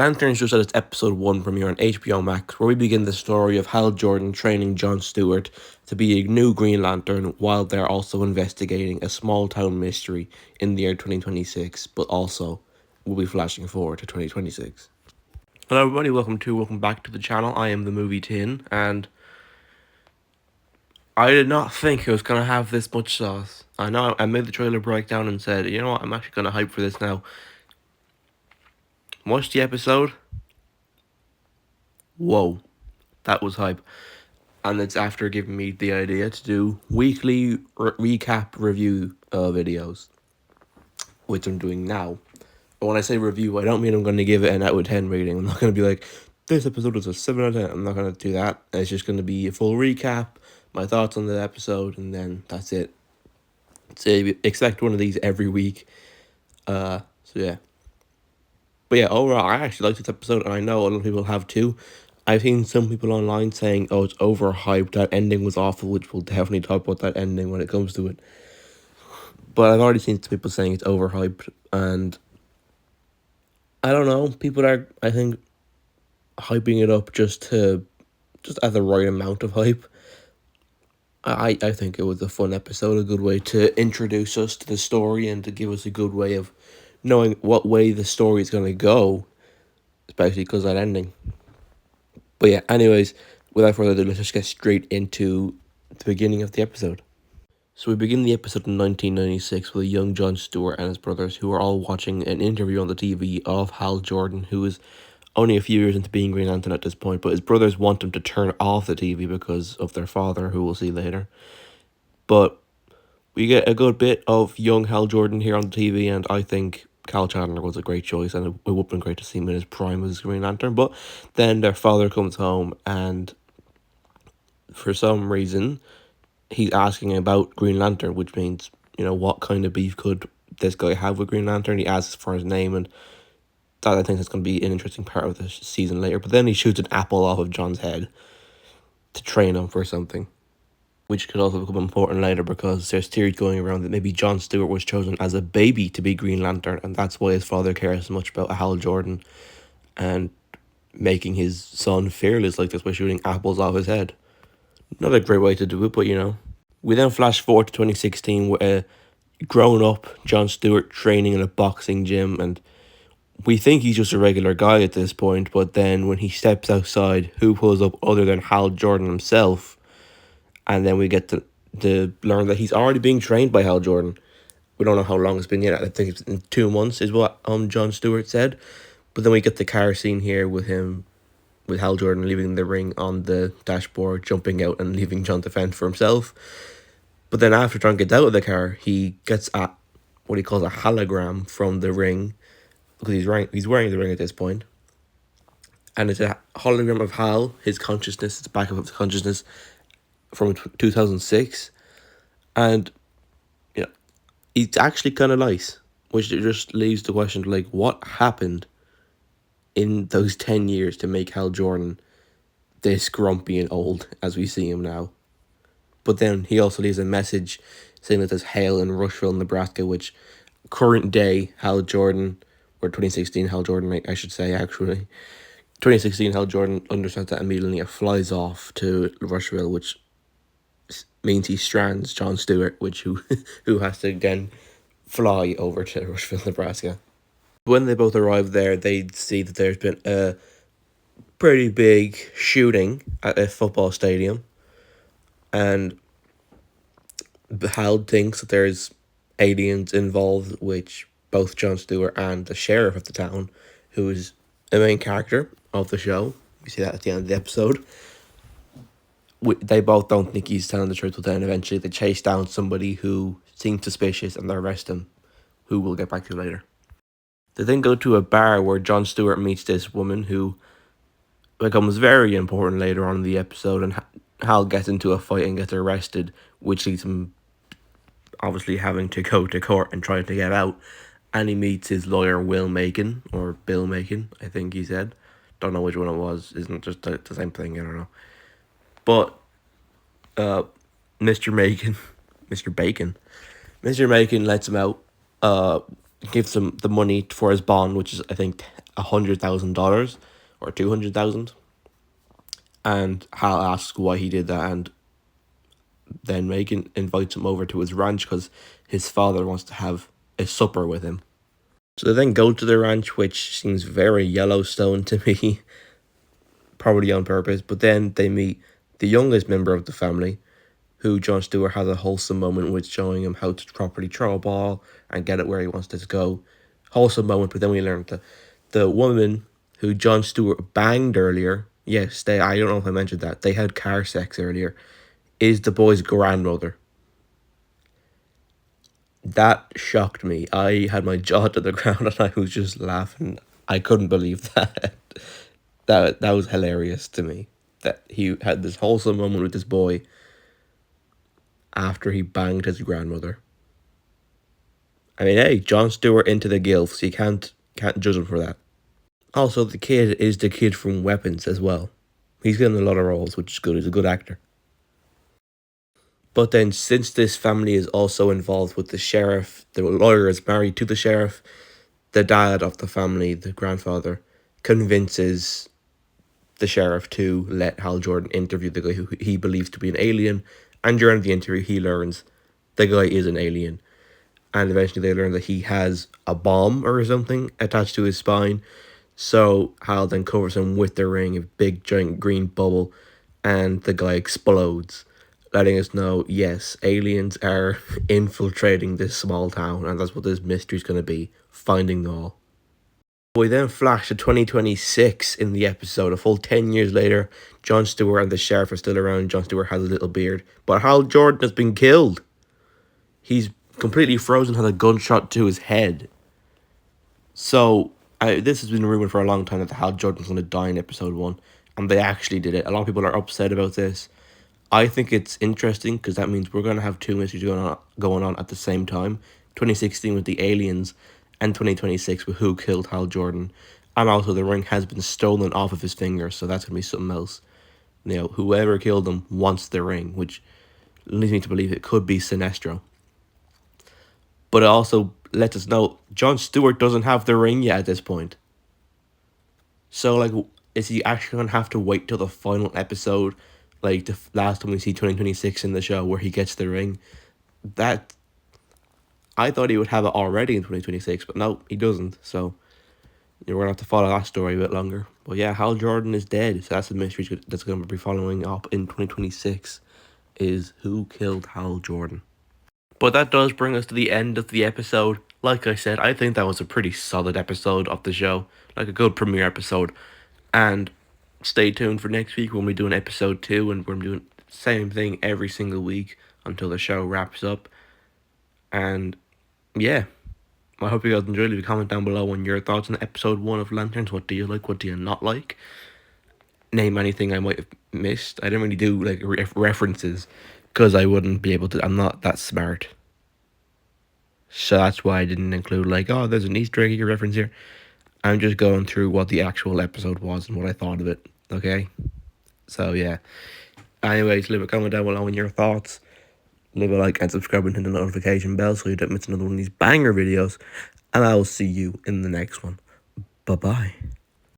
Lanterns just had its episode 1 premiere on HBO Max, where we begin the story of Hal Jordan training Jon Stewart to be a new Green Lantern while they're also investigating a small town mystery in the year 2026, but also we'll be flashing forward to 2026. Hello everybody, welcome back to the channel. I am the Movie Tin, and I did not think it was going to have this much sauce. I know I made the trailer breakdown and said, you know what, I'm actually going to hype for this now. Watched the episode. Whoa, that was hype. And it's after giving me the idea to do weekly recap review videos, which I'm doing now. But when I say review, I don't mean I'm going to give it an out of 10 rating. I'm not going to be like, this episode is a 7 out of 10. I'm not going to do that. It's just going to be a full recap, my thoughts on the episode, and then that's it. So expect one of these every week. So yeah. But yeah, overall, I actually liked this episode, and I know a lot of people have too. I've seen some people online saying, oh, it's overhyped, that ending was awful, which we'll definitely talk about that ending when it comes to it. But I've already seen some people saying it's overhyped, and I don't know, people are, I think, hyping it up just at the right amount of hype. I think it was a fun episode, a good way to introduce us to the story and to give us a good way of knowing what way the story is going to go, especially because that ending. But yeah, anyways, without further ado, let's just get straight into the beginning of the episode. So we begin the episode in 1996 with a young Jon Stewart and his brothers who are all watching an interview on the TV of Hal Jordan, who is only a few years into being Green Lantern at this point, but his brothers want him to turn off the TV because of their father, who we'll see later. But we get a good bit of young Hal Jordan here on the TV, and I think Cal Chandler was a great choice, and it would have been great to see him in his prime as Green Lantern. But then their father comes home, and for some reason, he's asking about Green Lantern, which means, you know, what kind of beef could this guy have with Green Lantern? He asks for his name, and that, I think, is going to be an interesting part of the season later. But then he shoots an apple off of John's head to train him for something, which could also become important later because there's theories going around that maybe Jon Stewart was chosen as a baby to be Green Lantern, and that's why his father cares so much about Hal Jordan and making his son fearless like this by shooting apples off his head. Not a great way to do it, but you know. We then flash forward to 2016 with a grown-up Jon Stewart training in a boxing gym, and we think he's just a regular guy at this point, but then when he steps outside, who pulls up other than Hal Jordan himself? And then we get to learn that he's already being trained by Hal Jordan. We don't know how long it's been yet. I think it's in 2 months is what Jon Stewart said. But then we get the car scene here with him, with Hal Jordan leaving the ring on the dashboard, jumping out and leaving Jon to fend for himself. But then after Jon gets out of the car, he gets what he calls a hologram from the ring, because he's wearing the ring at this point. And it's a hologram of Hal, his consciousness, it's back of his consciousness from 2006. And, you know, it's actually kind of nice, which just leaves the question, like, what happened in those 10 years to make Hal Jordan this grumpy and old as we see him now? But then he also leaves a message saying that there's hail in Rushville, Nebraska, which current day Hal Jordan, or 2016 Hal Jordan, I should say, actually. 2016 Hal Jordan understands that immediately and flies off to Rushville, which means he strands Jon Stewart, who has to again fly over to Rushville, Nebraska. When they both arrive there, they see that there's been a pretty big shooting at a football stadium, and Hal thinks that there's aliens involved, which both Jon Stewart and the sheriff of the town, who is a main character of the show, we see that at the end of the episode, they both don't think he's telling the truth, but then eventually they chase down somebody who seems suspicious and they arrest him, who we'll get back to later. They then go to a bar where Jon Stewart meets this woman who becomes very important later on in the episode, and Hal gets into a fight and gets arrested, which leads him obviously having to go to court and trying to get out. And he meets his lawyer, Will Macon, or Bill Macon, I think he said. Don't know which one it was. Isn't it just the same thing? I don't know. But Mr. Macon lets him out gives him the money for his bond, which is I think $100,000 or 200,000, and Hal asks why he did that, and then Megan invites him over to his ranch because his father wants to have a supper with him. So they then go to the ranch, which seems very Yellowstone to me, probably on purpose. But then they meet the youngest member of the family, who Jon Stewart has a wholesome moment with, showing him how to properly throw a ball and get it where he wants it to go. Wholesome moment, but then we learned that the woman who Jon Stewart banged earlier, yes, I don't know if I mentioned that, they had car sex earlier, is the boy's grandmother. That shocked me. I had my jaw to the ground and I was just laughing. I couldn't believe that. That was hilarious to me. That he had this wholesome moment with this boy after he banged his grandmother. I mean, hey, Jon Stewart into the gilfs. You can't judge him for that. Also, the kid is the kid from Weapons as well. He's getting a lot of roles, which is good. He's a good actor. But then, since this family is also involved with the sheriff, the lawyer is married to the sheriff, the dad of the family, the grandfather, convinces the sheriff to let Hal Jordan interview the guy who he believes to be an alien. And during the interview, he learns the guy is an alien. And eventually they learn that he has a bomb or something attached to his spine. So Hal then covers him with the ring, a big giant green bubble, and the guy explodes, letting us know, yes, aliens are infiltrating this small town, and that's what this mystery's going to be, finding them all. We then flash to 2026 in the episode. A full 10 years later, Jon Stewart and the sheriff are still around. Jon Stewart has a little beard, but Hal Jordan has been killed. He's completely frozen, had a gunshot to his head. So, this has been rumored for a long time that Hal Jordan's going to die in episode 1, and they actually did it. A lot of people are upset about this. I think it's interesting because that means we're going to have two mysteries going on at the same time. 2016 with the aliens, and 2026 with who killed Hal Jordan. And also the ring has been stolen off of his finger, so that's going to be something else. You know, whoever killed him wants the ring, which leads me to believe it could be Sinestro. But it also lets us know Jon Stewart doesn't have the ring yet at this point. So, like, is he actually going to have to wait till the final episode, like the last time we see 2026 in the show, where he gets the ring? That, I thought he would have it already in 2026, but no, he doesn't. So, we're going to have to follow that story a bit longer. But yeah, Hal Jordan is dead. So that's the mystery that's going to be following up in 2026, is who killed Hal Jordan. But that does bring us to the end of the episode. Like I said, I think that was a pretty solid episode of the show. Like a good premiere episode. And stay tuned for next week when we're doing episode 2. And we're doing the same thing every single week until the show wraps up. And yeah, I hope you guys enjoyed. Leave a comment down below on your thoughts on episode 1 of Lanterns. What do you like? What do you not like? Name anything I might have missed. I didn't really do like references because I wouldn't be able to. I'm not that smart. So that's why I didn't include like, oh, there's an Easter egg reference here. I'm just going through what the actual episode was and what I thought of it. Okay? So yeah. Anyways, leave a comment down below on your thoughts. Leave a like and subscribe and hit the notification bell so you don't miss another one of these banger videos. And I will see you in the next one. Bye-bye.